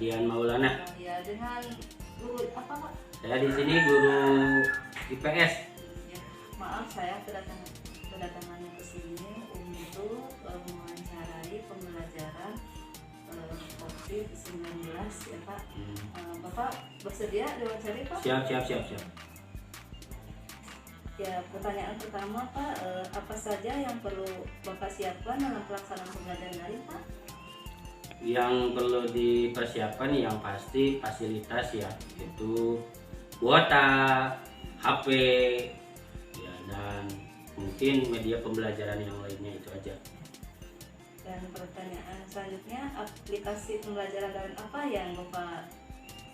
Radian Maulana. Ya, dengan guru apa Pak? Saya di sini guru IPS. Ya, maaf saya kedatangannya ke sini untuk mewawancarai pembelajaran COVID-19 ya Pak. Bapak bersedia diwawancari Pak? Siap. Ya, pertanyaan pertama Pak, apa saja yang perlu Bapak siapkan dalam pelaksanaan pembelajaran daring Pak? Yang perlu dipersiapkan yang pasti fasilitas ya, itu kuota, HP, ya, dan mungkin media pembelajaran yang lainnya, itu aja. Dan pertanyaan selanjutnya, aplikasi pembelajaran daring apa yang Bapak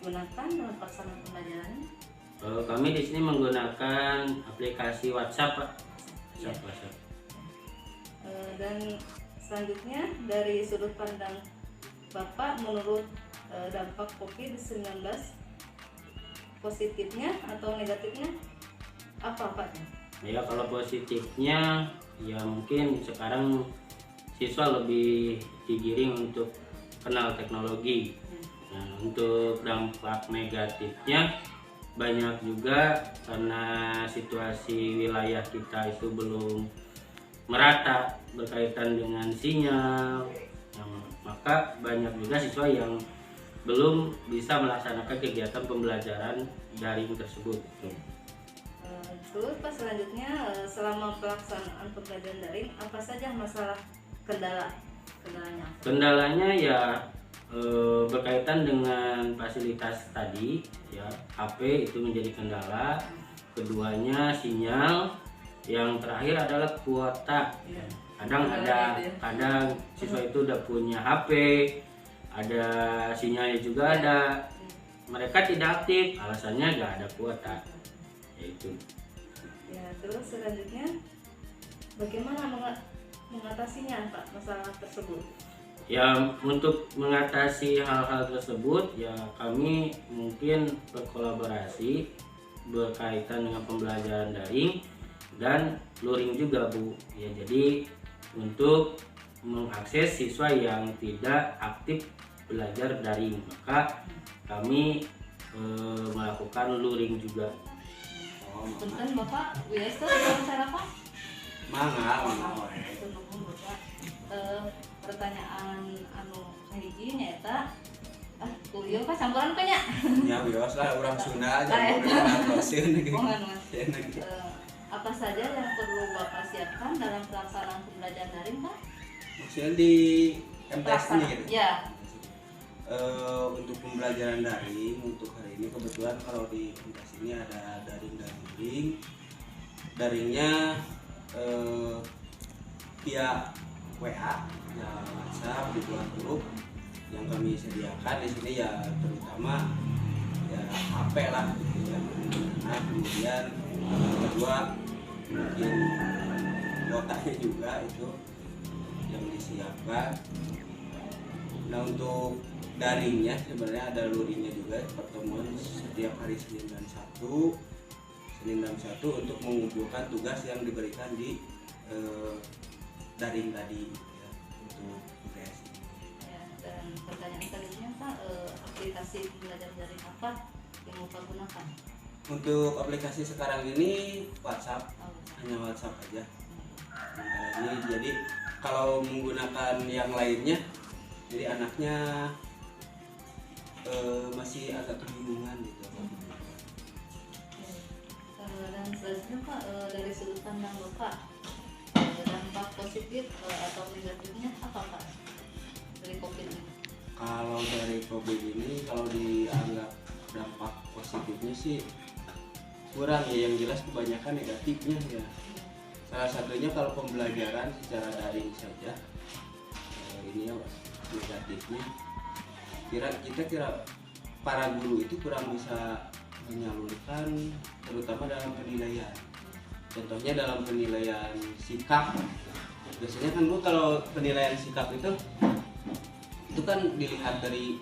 gunakan dalam pelaksanaan pembelajarannya? Kami di sini menggunakan aplikasi WhatsApp, Pak. Iya. WhatsApp. Dan selanjutnya dari sudut pandang Bapak menurut dampak COVID-19 positifnya atau negatifnya apa Pak? Ya kalau positifnya ya mungkin sekarang siswa lebih digiring untuk kenal teknologi. Nah, untuk dampak negatifnya banyak juga karena situasi wilayah kita itu belum merata berkaitan dengan sinyal. Maka banyak juga siswa yang belum bisa melaksanakan kegiatan pembelajaran daring tersebut. Terus Pak, selanjutnya selama pelaksanaan pembelajaran daring apa saja masalah kendalanya? Kendalanya ya berkaitan dengan fasilitas tadi ya, HP itu menjadi kendala, keduanya sinyal, yang terakhir adalah kuota. Kadang siswa itu udah punya HP, ada sinyalnya juga ada, mereka tidak aktif, alasannya nggak ada kuota, yaitu. Ya, terus selanjutnya bagaimana mengatasinya Pak masalah tersebut? Ya, untuk mengatasi hal-hal tersebut ya kami mungkin berkolaborasi berkaitan dengan pembelajaran daring dan luring juga Bu. Ya, jadi untuk mengakses siswa yang tidak aktif belajar daring, maka kami melakukan luring juga. Punten Bapak, biasa wawancara Pak? Mangga. Bapak. Pertanyaan anu hiji nyaeta kuliah Pak campuran Pak nya. Ya bios lah orang Sunda aja udah dosen gitu. Apa saja yang perlu Bapak siapkan dalam pelaksanaan pembelajaran daring Pak? Maksudnya di MTS ini gitu. Ya. Untuk pembelajaran daring untuk hari ini kebetulan kalau di MTS ini ada daring dan luring. Daringnya via WA, ya WhatsApp di grup yang kami sediakan di sini ya, terutama ya HP lah gitu ya. Nah, kemudian kedua mungkin kuotanya juga itu yang disiapkan. Nah, untuk daringnya sebenarnya ada luringnya juga, pertemuan setiap hari Senin dan Sabtu untuk mengumpulkan tugas yang diberikan di daring tadi ya, untuk UTS. Ya, dan pertanyaan selanjutnya Pak, aplikasi pembelajaran daring apa yang Bapak gunakan? Untuk aplikasi sekarang ini WhatsApp, hanya WhatsApp aja. Ini jadi kalau menggunakan yang lainnya, jadi anaknya masih agak kebingungan gitu. Dan selanjutnya Pak, dari sudut pandang Bapak, dampak positif atau negatifnya apa Pak dari COVID ini? Kalau dari COVID ini, kalau dianggap dampak positifnya sih kurang ya, yang jelas kebanyakan negatifnya ya. Salah satunya kalau pembelajaran secara daring saja, ini ya negatifnya. Kita kira para guru itu kurang bisa menyalurkan, terutama dalam penilaian. Contohnya dalam penilaian sikap. Biasanya kan Bu, kalau penilaian sikap itu kan dilihat dari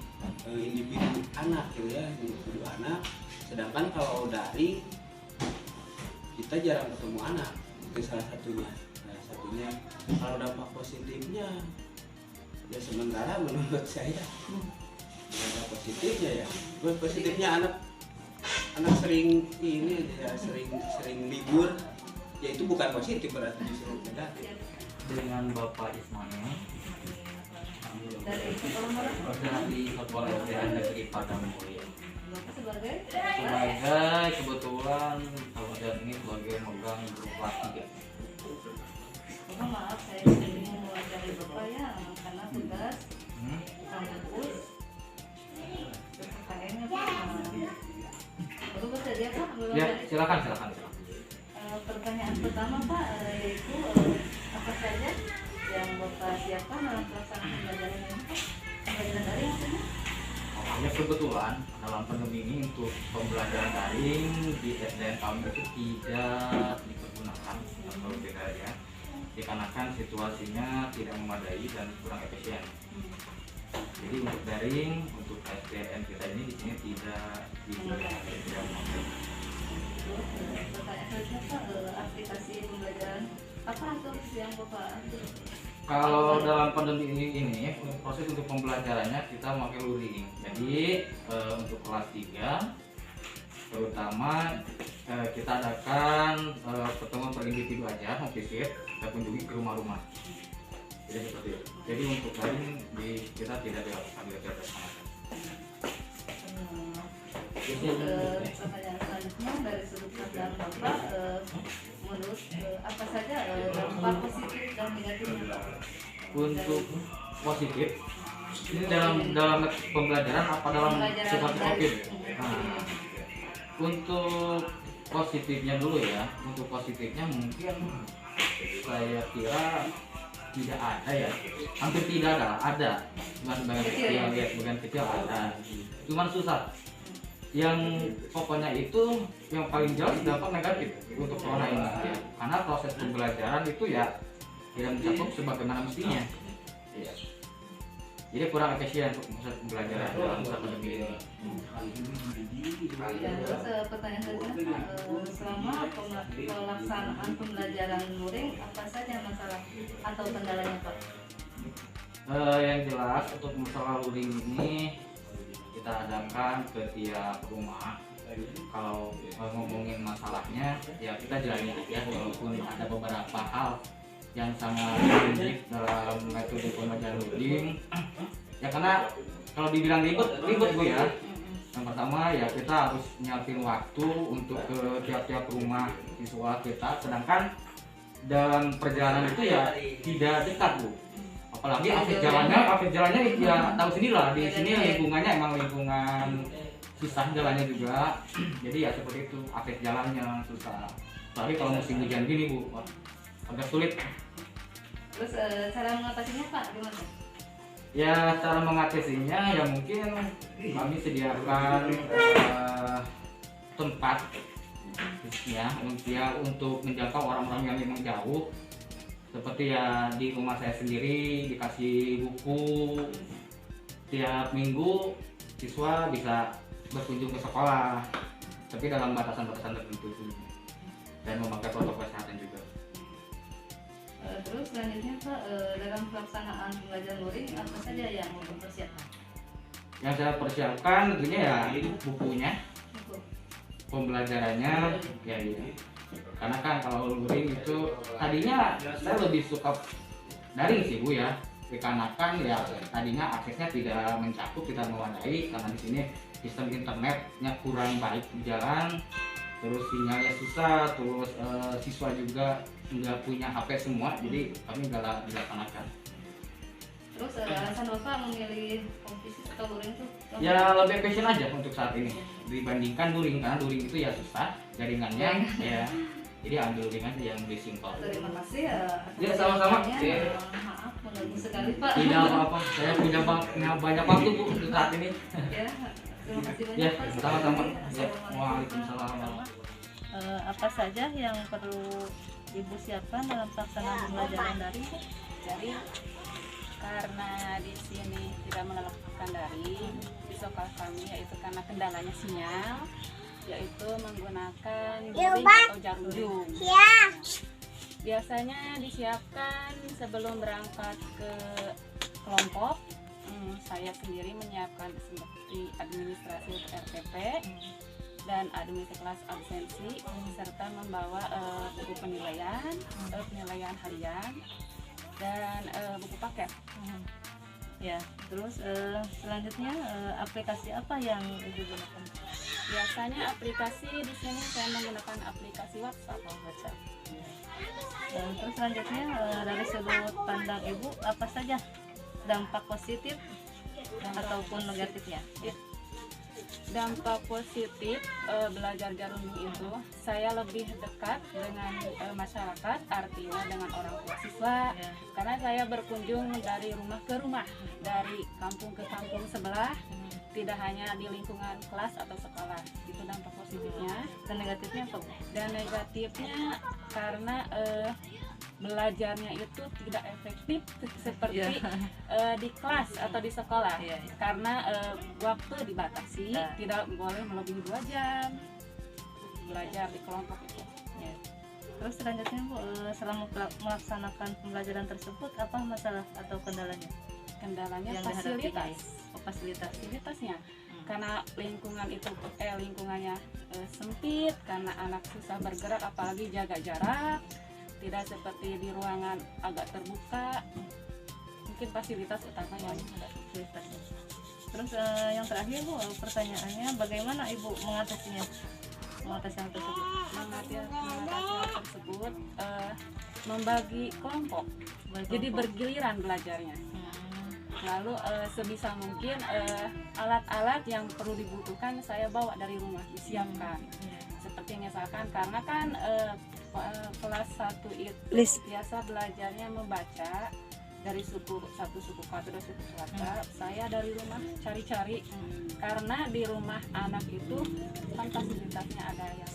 individu anak gitu ya, individu anak. Sedangkan kalau daring kita jarang ketemu anak, itu salah satunya. Kalau dampak positifnya ya sementara menurut saya ada positifnya ya. Buat positifnya anak sering ini ya, sering libur, ya itu bukan positif, berarti justru negatif. Dengan Bapak Ismail Dari sekolah mana? di Sekolah SDN Negeri Padang Mulia. Bapak sebagai Sebagai kebetulan tahun ini sebagai megang grup kelas 3. Bapak, maaf saya ini mewakili Bapak ya, karena tugas kampus PKN-nya Pak. Bapak bersedia Pak? Belum Ya, tadi? silakan. Pertanyaan pertama Pak, yaitu apa saja yang Bapak siapkan dalam pelaksanaan pembelajaran ini Pak? Pembelajaran daring maksudnya? Ya kebetulan dalam pandemi ini untuk pembelajaran daring di SDN kami itu tidak dipergunakan atau tidak ya, dikarenakan situasinya tidak memadai dan kurang efisien. Jadi untuk daring untuk SDN kita ini di sini tidak memakai. Terus pertanyaan selanjutnya Pak, aplikasi pembelajaran apa tuh yang Bapak ambil? Kalau dalam pandemi ini proses untuk pembelajarannya kita memakai luring. Jadi untuk kelas 3 terutama kita adakan pertemuan per individu aja, visit, kita kunjungi ke rumah-rumah. Jadi seperti itu. Jadi untuk daring kita tidak dilaksanakan. Pertanyaan selanjutnya dari sudut pandang Bapak, menurut apa saja dampak positif dan negatifnya Pak? Untuk positif ini dalam pembelajaran apa dalam situasi COVID? Nah, untuk positifnya dulu ya. Untuk positifnya mungkin saya kira tidak ada ya, hampir tidak ada. Cuman sebagian kecil ada, cuman susah. Yang pokoknya itu yang paling jelas dampak negatif untuk corona ini ya. Karena proses pembelajaran itu ya tidak mencakup sebagaimana mestinya ya. Jadi kurang efisien untuk proses pembelajaran dalam masa pandemi ini. Dan terus pertanyaan selanjutnya, selama pelaksanaan pembelajaran luring apa saja masalah atau kendalanya Pak? Yang jelas untuk masalah luring ini kita adakan ke tiap rumah. Kalau ngomongin masalahnya ya kita jalani aja, walaupun ada beberapa hal yang sangat unik dalam metode pembelajaran luring ya, karena kalau dibilang ribet Bu ya. Yang pertama ya kita harus nyiapin waktu untuk ke tiap-tiap rumah siswa kita, sedangkan dalam perjalanan itu ya tidak dekat Bu. Apalagi akses jalannya ya tahu sendirilah, di sini lingkungannya emang lingkungan susah jalannya juga. Jadi ya seperti itu, akses jalannya susah. Tapi kalau musim hujan gini Bu, agak sulit. Terus cara mengatasinya Pak gimana? Ya cara mengatasinya ya mungkin kami sediakan tempat ya untuk menjangkau orang-orang yang memang jauh. Seperti ya di rumah saya sendiri dikasih buku, tiap minggu siswa bisa berkunjung ke sekolah, tapi dalam batasan-batasan tertentu dan memakai protokol kesehatan juga. Terus selanjutnya Pak, dalam pelaksanaan pembelajaran luring apa saja yang mau dipersiapkan? Yang saya persiapkan tentunya ya bukunya, pembelajarannya ya ini. Karena kan kalau luring itu tadinya saya lebih suka daring sih Bu ya, dikarenakan ya tadinya aksesnya tidak mencakup, tidak memadai karena di sini sistem internetnya kurang baik di jalan, terus sinyalnya susah, terus siswa juga nggak punya HP semua, jadi kami nggak dilaksanakan. Terus alasan Bapak memilih komputer atau luring itu? Ya lebih efisien aja untuk saat ini dibandingkan luring, karena luring itu ya susah jaringannya ya. Jadi ambil luring aja yang lebih simpel. Terima kasih ya. Ya sama-sama. Maaf mengganggu sekali Pak. Tidak apa-apa, saya punya banyak waktu Bu untuk saat ini. Ya, terima kasih banyak Ya, Pak. sama-sama. Ya, Assalamualaikum. waalaikumsalam. Apa saja yang perlu Ibu siapkan dalam pelaksanaan pembelajaran daring? Jadi karena di sini tidak menerapkan daring di sekolah kami, yaitu karena kendalanya sinyal, yaitu menggunakan luring atau jarum zoom. Biasanya disiapkan sebelum berangkat ke kelompok, saya sendiri menyiapkan seperti administrasi untuk RPP dan administrasi kelas absensi, serta membawa buku penilaian, penilaian harian, dan buku paket. Ya, terus selanjutnya aplikasi apa yang Ibu gunakan? Biasanya aplikasi di sini saya menggunakan aplikasi WhatsApp. Terus selanjutnya dari sudut pandang Ibu, apa saja dampak positif ataupun negatifnya? Dampak positif belajar jarum itu, saya lebih dekat dengan masyarakat, artinya dengan orang tua siswa, karena saya berkunjung dari rumah ke rumah, dari kampung ke kampung sebelah, tidak hanya di lingkungan kelas atau sekolah. Itu dampak positifnya. Dan negatifnya apa, Bu? Dan negatifnya karena belajarnya itu tidak efektif seperti di kelas atau di sekolah, karena waktu dibatasi, tidak boleh melebihi 2 jam belajar di kelompok itu. Terus selanjutnya, Bu, selama melaksanakan pembelajaran tersebut apa masalah atau kendalanya? Kendalanya Yang dihadapi, fasilitasnya, karena lingkungan itu lingkungannya sempit, karena anak susah bergerak, apalagi jaga jarak, tidak seperti di ruangan agak terbuka. Mungkin fasilitas utama yang ada. Terus yang terakhir, Bu, pertanyaannya bagaimana Ibu mengatasi hal tersebut? Mengatasi hal tersebut, membagi kelompok, jadi bergiliran belajarnya. Lalu sebisa mungkin alat-alat yang perlu dibutuhkan saya bawa dari rumah, disiapkan. Seperti misalkan, karena kan kelas 1 itu biasa belajarnya membaca dari satu suku kata dan suku kata. Saya dari rumah cari-cari, karena di rumah anak itu kan fasilitasnya ada yang